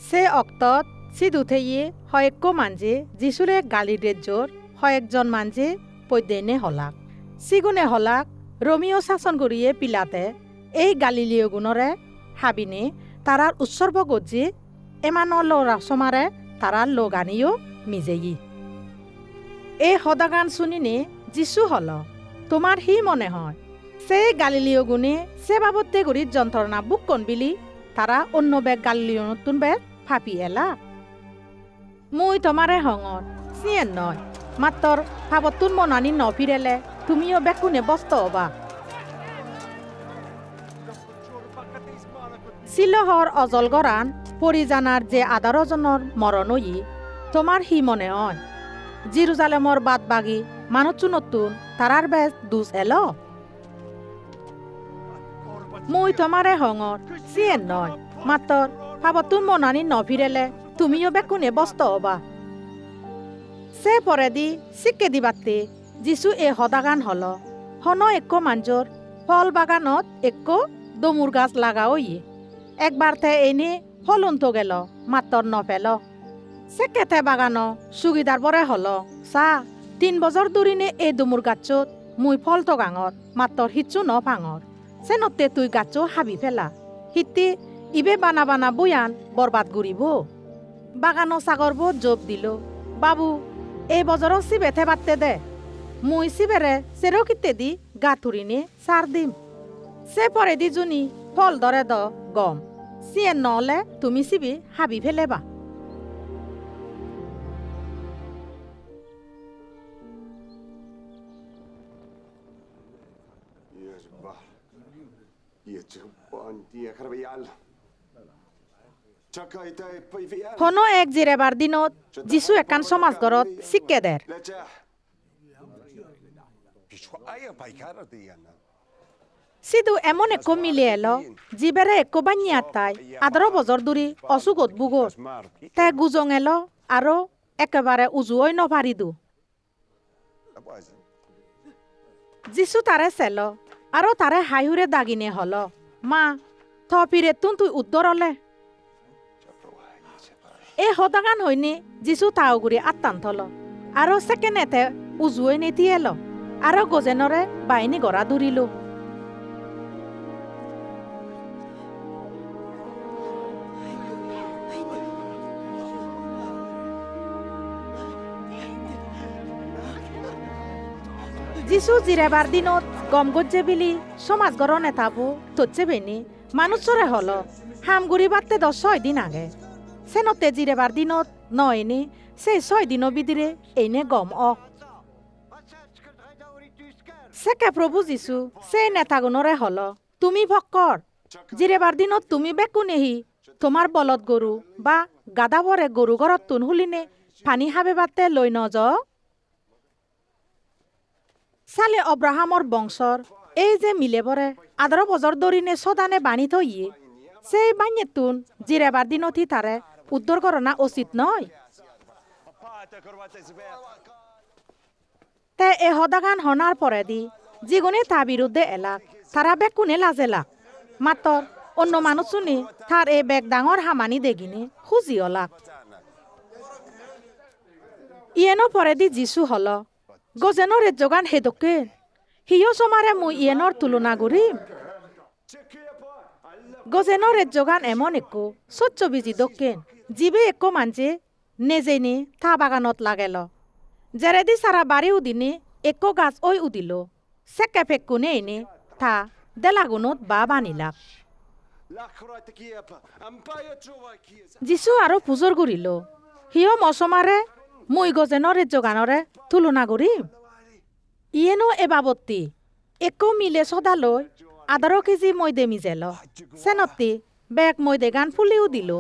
সে অক্তত সিদুথেয়ে হয়েক্য মানজে যিশুরে গালিডের জোর হয়েকজন মানজে পৈদেনে হলাক সিগুনে হলাক রোমিও শাসন করিয়ে পিলাতে এই গালিলীয় গুণরে হাবিনে তারার উৎসর্গ গজ্জি এমানো লো রাসমারে তারার লো গানিও মিজেই এই হদাগান শুনিনে যিশু হল তোমার হি মনে হয় সে গালিলীয় গুণে সে বাবদে গরির যন্ত্রণা বুক কন বিলি তারা অন্য বেগ গালিলীয় নতুন বেগ ফাপি এলা মুই তোমারে হঙর সিয়েন নয় মাত্র ভাবতুন মনানি নফিরেলে তুমিও বেকুনে বস্ত হবা সিলহর অজল গরান পরিজানার যে 11 জনের মরণ হই তোমার হি মনে হয় জিরুজালেমর বাদ বাগি মানুষ নতুন তারার বেশ দুস এলো মুই তোমারে হঙর সিয়েন নয় মাত্র ভাবতুন মনানি নফিরেলে তুমিও বেকুনে বস্ত হবা সে পরে দি শিক্ষে দিবাতে যিশু এ হদাগান হল হন একো মাঞ্জর ফল বাগানত একো দমুর গাছ লাগাওই একবার থে এনে ফলন তো গেল মাত্র নফেল সে কেথে বাগানো সুবিধার বরে হল চা 3 বছর দূরিনে এই দমুর গাছত মুই ফল তো গাঙর মাত্র হিচ্ছু ন ভাঙর সে নতে তুই গাছ হাবি ফেলা হিতি ইবে বানা বানা বয়ান বরবাদ করিব বাগানো সাগর বোধ জব দিল বাবু এই বজর সিবেথে বাড়তে দে মুই সিবেরে সেরও কিতে দি গা থুরিনে সার দিম সে পরে দি জুনি ফল ধরে দ গম সিয়ে নহলে তুমি সিবি হাবি ফেলেবা হনো এক জিরেবার দিনত যিশু একান সমাজ ঘরত শিক্ষে দের সিধু এমন একো মিলে এলো জিবেরে একো বানিয়া তাই 11 বছর দূরি অসুখত বুগর তে গুজং এলো আরো একেবারে উজুই নভারিদু যিশু তারে চেল আরো তারে হাইহুরে দাগিনে হল মা থপিরে তুই উদ্দর হলে এ হদাগান হইনি যিশু তাওগুড়ি আত্তান থল আরো সেকেন্ডেতে উজুই নেতি এলো আরো গজেনরে বাইনি গড়া দূরিল যিশু জিরেবার দিনত গম গজ্জে বিলি সমাজ গড় নেতাবু তচ্ছে বেনি মানুষরে হল হামগুড়ি বাড়তে 6 দিন আগে সেনতে জিরেবার দিনত নয়নি সেই 6 দিন বিদিরে এইনে গম সেকে প্রভু যিশু সেই নেতাগুণরে হল তুমি ভক্কর জিরেবার দিনত তুমি বেকুনেহি তোমার বলদ গরু বা গাদা ভরে গরু ঘরত তুন হুলিনে পানি হাবে বাতে লই নজ সালে অব্রাহামর বংশর এই যে মিলে বরে 11 বছর দরিনে সদানে বাণী থইয়ে সেই বাণী তুন জিরেবার দিনতি তারে উদ্ধার করনা উচিত নয় তে এ হদাগান হনার পরে দি জিগুনে তা বিরুদ্ধে এলাক তারা বেকুনে লাজেলাক মাত্র অন্য মানুষ শুনি তার এ বেগ ডাঙর হামানি দেগিনে খুঁজি অলাক ইয়েনো পরে দি যিশু হল গজেনর যোগান হেদকে হিও সমারে মুই ইয়েনর তুলনা করিম গজেনর যোগান এমন একো স্বচ্ছ বিজি দক্ষেন জিবে একো মানছে নেজেনি থা বাগানত লাগেল জেরেদি সারা বাড়ি উদিনে একো গাছ ওই উদিল সেকে ফেকুনে এনে থা দেলাগুনত বা বানিলাক যিশু আরো পুজোর করিল হিও মশমারে মুই গজেনর যোগানরে তুলনা করিম ইয়েনো এবাবত্তি একো মিলে সদালৈ 11 কেজি ময়দে মিজেল সেনতি বেগ ময়দে গান ফুলিও দিল